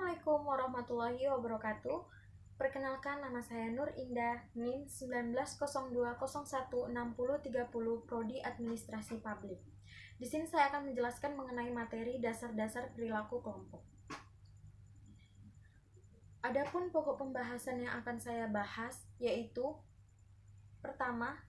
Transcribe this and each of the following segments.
Assalamualaikum warahmatullahi wabarakatuh. Perkenalkan, nama saya Nur Indah, NIM 1902016030, Prodi Administrasi Publik. Di sini saya akan menjelaskan mengenai materi dasar-dasar perilaku kelompok. Adapun pokok pembahasan yang akan saya bahas yaitu pertama,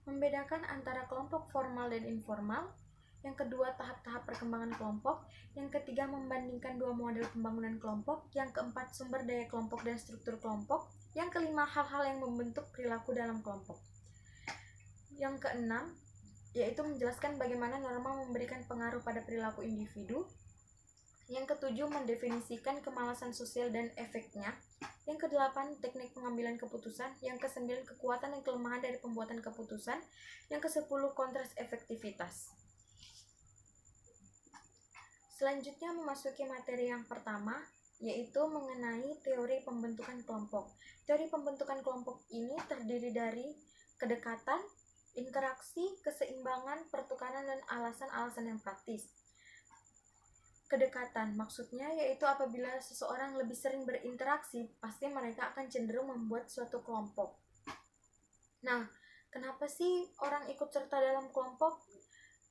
membedakan antara kelompok formal dan informal. Yang kedua, tahap-tahap perkembangan kelompok. Yang ketiga, membandingkan dua model pembangunan kelompok. Yang keempat, sumber daya kelompok dan struktur kelompok. Yang kelima, hal-hal yang membentuk perilaku dalam kelompok. Yang keenam, yaitu menjelaskan bagaimana norma memberikan pengaruh pada perilaku individu. Yang ketujuh, mendefinisikan kemalasan sosial dan efeknya. Yang kedelapan, teknik pengambilan keputusan. Yang kesembilan, kekuatan dan kelemahan dari pembuatan keputusan. Yang kesepuluh, kontras efektivitas. Selanjutnya memasuki materi yang pertama, yaitu mengenai teori pembentukan kelompok. Teori pembentukan kelompok ini terdiri dari kedekatan, interaksi, keseimbangan, pertukaran, dan alasan-alasan yang praktis. Kedekatan maksudnya yaitu apabila seseorang lebih sering berinteraksi, pasti mereka akan cenderung membuat suatu kelompok. Nah, kenapa sih orang ikut serta dalam kelompok?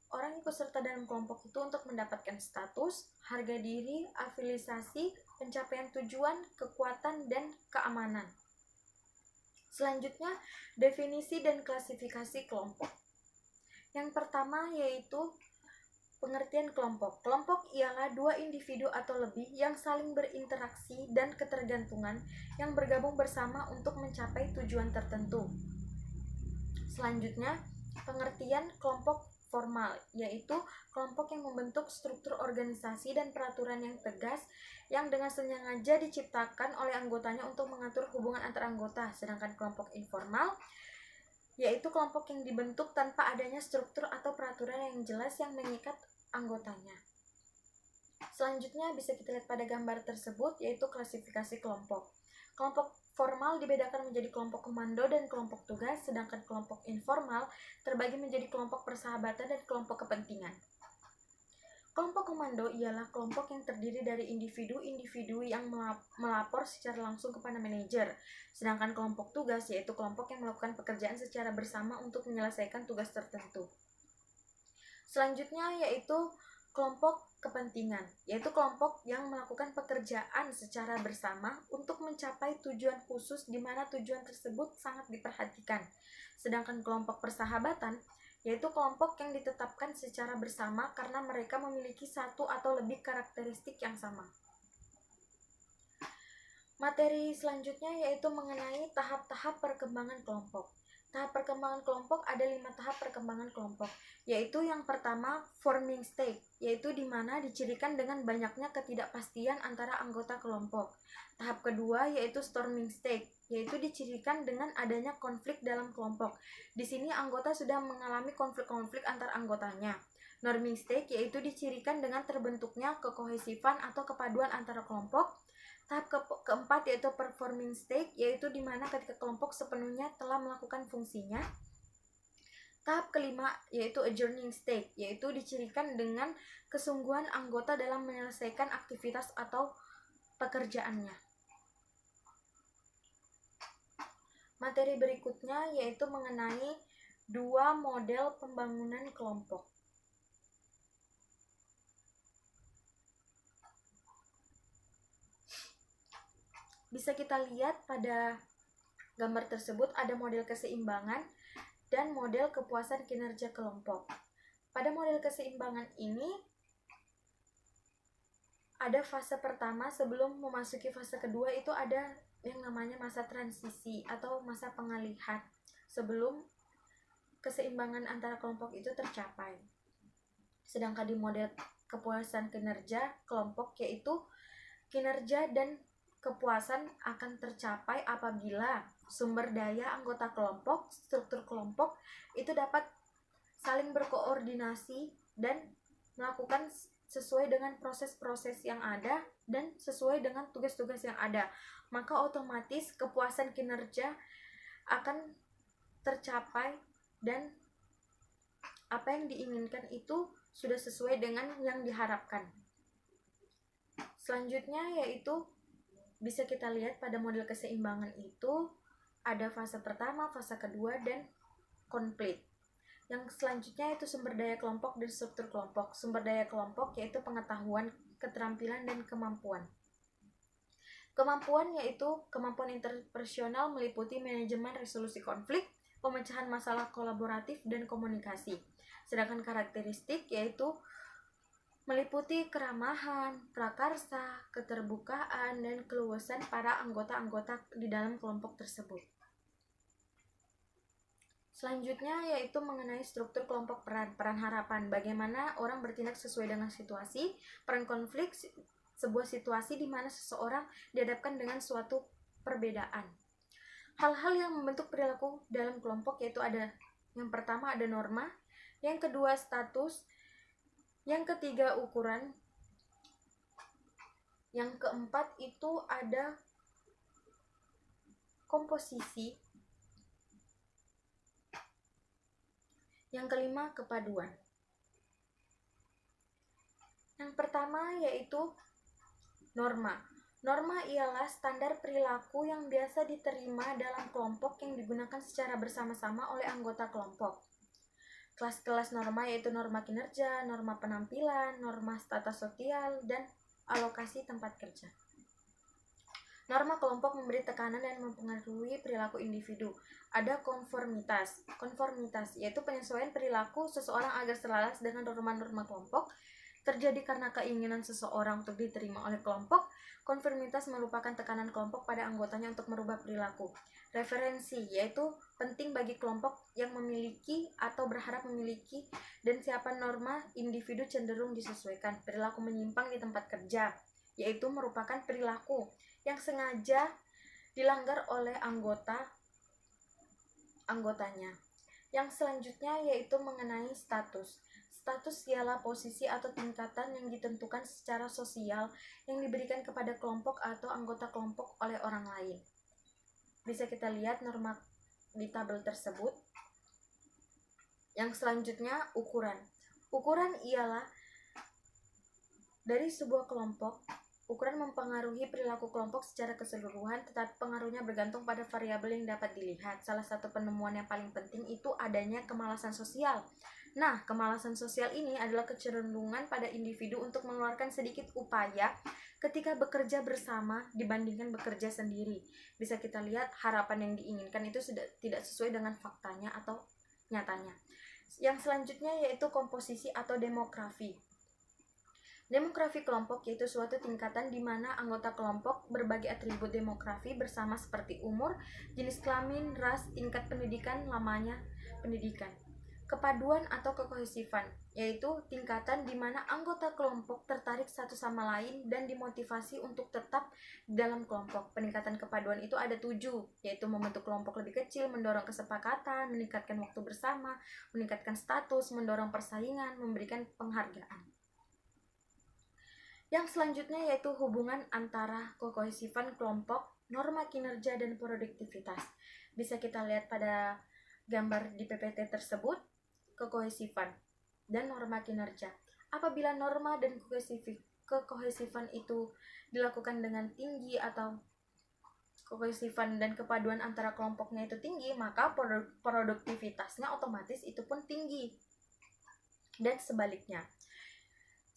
Orang ikut serta dalam kelompok itu untuk mendapatkan status, harga diri, afiliasi, pencapaian tujuan, kekuatan, dan keamanan. Selanjutnya, definisi dan klasifikasi kelompok. Yang pertama yaitu pengertian kelompok. Kelompok ialah dua individu atau lebih yang saling berinteraksi dan ketergantungan yang bergabung bersama untuk mencapai tujuan tertentu. Selanjutnya, pengertian kelompok formal, yaitu kelompok yang membentuk struktur organisasi dan peraturan yang tegas yang dengan sengaja diciptakan oleh anggotanya untuk mengatur hubungan antar anggota. Sedangkan kelompok informal yaitu kelompok yang dibentuk tanpa adanya struktur atau peraturan yang jelas yang mengikat anggotanya. Selanjutnya bisa kita lihat pada gambar tersebut, yaitu klasifikasi kelompok. Kelompok formal dibedakan menjadi kelompok komando dan kelompok tugas, sedangkan kelompok informal terbagi menjadi kelompok persahabatan dan kelompok kepentingan. Kelompok komando ialah kelompok yang terdiri dari individu-individu yang melapor secara langsung kepada manajer, sedangkan kelompok tugas yaitu kelompok yang melakukan pekerjaan secara bersama untuk menyelesaikan tugas tertentu. Selanjutnya yaitu kelompok kepentingan, yaitu kelompok yang melakukan pekerjaan secara bersama untuk mencapai tujuan khusus di mana tujuan tersebut sangat diperhatikan. Sedangkan kelompok persahabatan yaitu kelompok yang ditetapkan secara bersama karena mereka memiliki satu atau lebih karakteristik yang sama. Materi selanjutnya yaitu mengenai tahap-tahap perkembangan kelompok. Tahap perkembangan kelompok ada 5 tahap perkembangan kelompok, yaitu yang pertama forming stage, yaitu di mana dicirikan dengan banyaknya ketidakpastian antara anggota kelompok. Tahap kedua yaitu storming stage, yaitu dicirikan dengan adanya konflik dalam kelompok. Di sini anggota sudah mengalami konflik-konflik antar anggotanya. Norming stage yaitu dicirikan dengan terbentuknya kekohesifan atau kepaduan antara kelompok. Tahap keempat yaitu performing stage, yaitu di mana ketika kelompok sepenuhnya telah melakukan fungsinya. Tahap kelima yaitu adjourning stage, yaitu dicirikan dengan kesungguhan anggota dalam menyelesaikan aktivitas atau pekerjaannya. Materi berikutnya yaitu mengenai dua model pembangunan kelompok. Bisa kita lihat pada gambar tersebut ada model keseimbangan dan model kepuasan kinerja kelompok. Pada model keseimbangan ini ada fase pertama sebelum memasuki fase kedua, itu ada yang namanya masa transisi atau masa pengalihan sebelum keseimbangan antara kelompok itu tercapai. Sedangkan di model kepuasan kinerja kelompok yaitu kinerja dan kepuasan akan tercapai apabila sumber daya anggota kelompok, struktur kelompok itu dapat saling berkoordinasi dan melakukan sesuai dengan proses-proses yang ada dan sesuai dengan tugas-tugas yang ada. Maka otomatis kepuasan kinerja akan tercapai dan apa yang diinginkan itu sudah sesuai dengan yang diharapkan. Selanjutnya yaitu bisa kita lihat pada model keseimbangan itu ada fase pertama, fase kedua, dan konflik. Yang selanjutnya itu sumber daya kelompok dan struktur kelompok. Sumber daya kelompok yaitu pengetahuan, keterampilan, dan kemampuan. Kemampuan yaitu kemampuan interpersonal meliputi manajemen resolusi konflik, pemecahan masalah kolaboratif, dan komunikasi. Sedangkan karakteristik yaitu meliputi keramahan, prakarsa, keterbukaan, dan keluasan para anggota-anggota di dalam kelompok tersebut. Selanjutnya yaitu mengenai struktur kelompok peran harapan, bagaimana orang bertindak sesuai dengan situasi, peran konflik, sebuah situasi di mana seseorang dihadapkan dengan suatu perbedaan. Hal-hal yang membentuk perilaku dalam kelompok yaitu ada yang pertama ada norma, yang kedua status, yang ketiga ukuran, yang keempat itu ada komposisi, yang kelima kepaduan. Yang pertama yaitu norma. Norma ialah standar perilaku yang biasa diterima dalam kelompok yang digunakan secara bersama-sama oleh anggota kelompok. Kelas-kelas norma yaitu norma kinerja, norma penampilan, norma status sosial, dan alokasi tempat kerja. Norma kelompok memberi tekanan dan mempengaruhi perilaku individu. Ada konformitas. Konformitas yaitu penyesuaian perilaku seseorang agar selaras dengan norma-norma kelompok, terjadi karena keinginan seseorang untuk diterima oleh kelompok. Konformitas merupakan tekanan kelompok pada anggotanya untuk merubah perilaku. Referensi yaitu penting bagi kelompok yang memiliki atau berharap memiliki, dan siapa norma individu cenderung disesuaikan. Perilaku menyimpang di tempat kerja yaitu merupakan perilaku yang sengaja dilanggar oleh anggotanya. Yang selanjutnya yaitu mengenai status. Status ialah posisi atau tingkatan yang ditentukan secara sosial yang diberikan kepada kelompok atau anggota kelompok oleh orang lain. Bisa kita lihat norma di tabel tersebut. Yang selanjutnya ukuran. Ukuran ialah dari sebuah kelompok. Ukuran mempengaruhi perilaku kelompok secara keseluruhan, tetapi pengaruhnya bergantung pada variabel yang dapat dilihat. Salah satu penemuan yang paling penting itu adanya kemalasan sosial. Nah, kemalasan sosial ini adalah kecenderungan pada individu untuk mengeluarkan sedikit upaya ketika bekerja bersama dibandingkan bekerja sendiri. Bisa kita lihat harapan yang diinginkan itu sudah tidak sesuai dengan faktanya atau nyatanya. Yang selanjutnya yaitu komposisi atau demografi. Demografi kelompok yaitu suatu tingkatan di mana anggota kelompok berbagi atribut demografi bersama seperti umur, jenis kelamin, ras, tingkat pendidikan, lamanya pendidikan. Kepaduan atau kekohesifan yaitu tingkatan di mana anggota kelompok tertarik satu sama lain dan dimotivasi untuk tetap dalam kelompok. Peningkatan kepaduan itu ada 7, yaitu membentuk kelompok lebih kecil, mendorong kesepakatan, meningkatkan waktu bersama, meningkatkan status, mendorong persaingan, memberikan penghargaan. Yang selanjutnya yaitu hubungan antara kekohesifan kelompok, norma kinerja, dan produktivitas. Bisa kita lihat pada gambar di PPT tersebut, kekohesifan dan norma kinerja. Apabila norma dan kekohesifan itu dilakukan dengan tinggi atau kekohesifan dan kepaduan antara kelompoknya itu tinggi, maka produktivitasnya otomatis itu pun tinggi. Dan sebaliknya.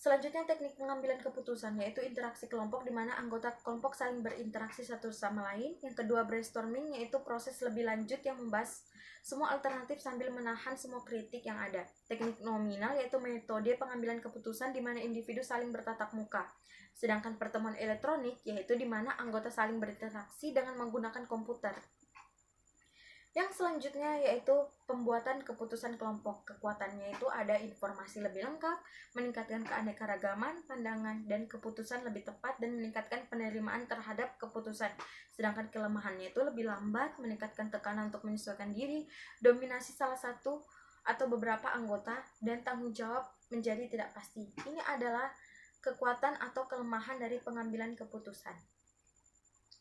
Selanjutnya teknik pengambilan keputusan yaitu interaksi kelompok di mana anggota kelompok saling berinteraksi satu sama lain. Yang kedua brainstorming yaitu proses lebih lanjut yang membahas semua alternatif sambil menahan semua kritik yang ada. Teknik nominal yaitu metode pengambilan keputusan di mana individu saling bertatap muka. Sedangkan pertemuan elektronik yaitu di mana anggota saling berinteraksi dengan menggunakan komputer. Yang selanjutnya yaitu pembuatan keputusan kelompok. Kekuatannya itu ada informasi lebih lengkap, meningkatkan keanekaragaman, pandangan, dan keputusan lebih tepat, dan meningkatkan penerimaan terhadap keputusan. Sedangkan kelemahannya itu lebih lambat, meningkatkan tekanan untuk menyesuaikan diri, dominasi salah satu atau beberapa anggota, dan tanggung jawab menjadi tidak pasti. Ini adalah kekuatan atau kelemahan dari pengambilan keputusan.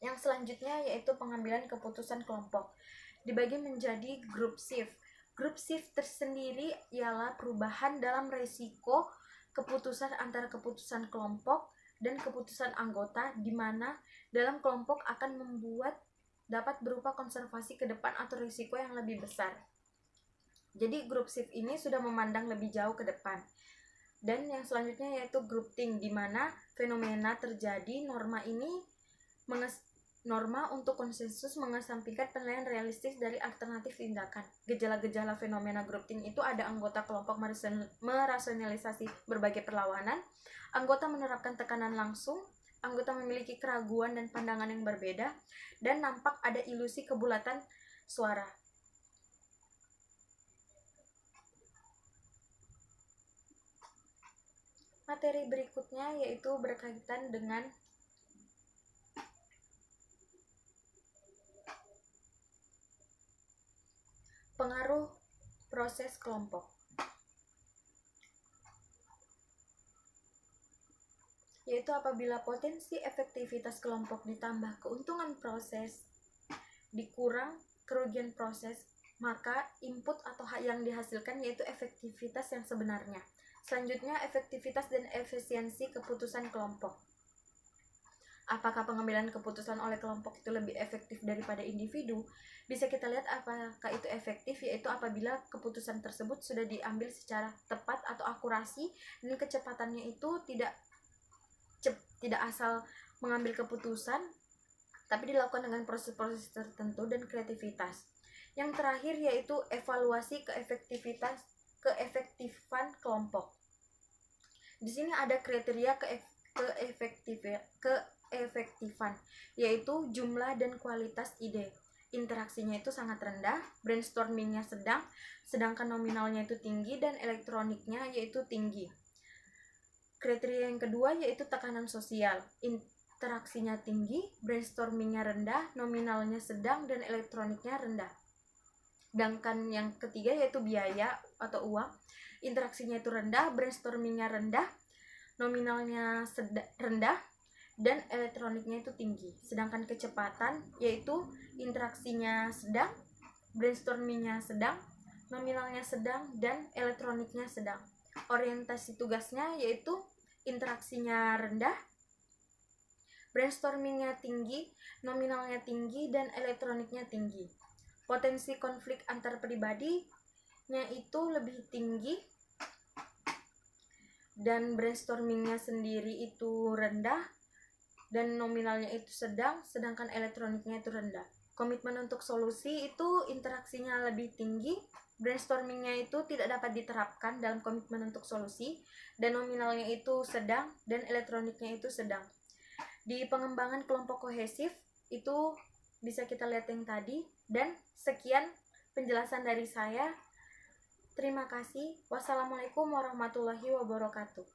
Yang selanjutnya yaitu pengambilan keputusan kelompok. Dibagi menjadi group shift. Group shift tersendiri ialah perubahan dalam resiko keputusan antara keputusan kelompok dan keputusan anggota di mana dalam kelompok akan membuat dapat berupa konservasi ke depan atau risiko yang lebih besar. Jadi group shift ini sudah memandang lebih jauh ke depan. Dan yang selanjutnya yaitu group think, di mana fenomena terjadi norma untuk konsensus mengesampingkan penilaian realistis dari alternatif tindakan. Gejala-gejala fenomena group think itu ada anggota kelompok merasionalisasi berbagai perlawanan, anggota menerapkan tekanan langsung, anggota memiliki keraguan dan pandangan yang berbeda, dan nampak ada ilusi kebulatan suara. Materi berikutnya yaitu berkaitan dengan pengaruh proses kelompok, yaitu apabila potensi efektivitas kelompok ditambah keuntungan proses dikurang kerugian proses, maka input atau yang dihasilkan yaitu efektivitas yang sebenarnya. Selanjutnya, efektivitas dan efisiensi keputusan kelompok. Apakah pengambilan keputusan oleh kelompok itu lebih efektif daripada individu? Bisa kita lihat apakah itu efektif, yaitu apabila keputusan tersebut sudah diambil secara tepat atau akurasi, dan kecepatannya itu tidak asal mengambil keputusan, tapi dilakukan dengan proses-proses tertentu dan kreativitas. Yang terakhir yaitu evaluasi keefektifan kelompok. Di sini ada kriteria keefektifan, yaitu jumlah dan kualitas ide. Interaksinya itu sangat rendah, brainstormingnya sedang, sedangkan nominalnya itu tinggi, dan elektroniknya yaitu tinggi. Kriteria yang kedua yaitu tekanan sosial. Interaksinya tinggi, brainstormingnya rendah, nominalnya sedang, dan elektroniknya rendah. Sedangkan yang ketiga yaitu biaya atau uang. Interaksinya itu rendah, brainstormingnya rendah, nominalnya rendah, dan elektroniknya itu tinggi. Sedangkan kecepatan yaitu interaksinya sedang, brainstormingnya sedang, nominalnya sedang, dan elektroniknya sedang. Orientasi tugasnya yaitu interaksinya rendah, brainstormingnya tinggi, nominalnya tinggi, dan elektroniknya tinggi. Potensi konflik antar pribadinya itu lebih tinggi, dan brainstormingnya sendiri itu rendah, dan nominalnya itu sedang, sedangkan elektroniknya itu rendah. Komitmen untuk solusi itu interaksinya lebih tinggi, brainstormingnya itu tidak dapat diterapkan dalam komitmen untuk solusi, dan nominalnya itu sedang, dan elektroniknya itu sedang. Di pengembangan kelompok kohesif itu bisa kita lihat yang tadi, dan sekian penjelasan dari saya. Terima kasih. Wassalamualaikum warahmatullahi wabarakatuh.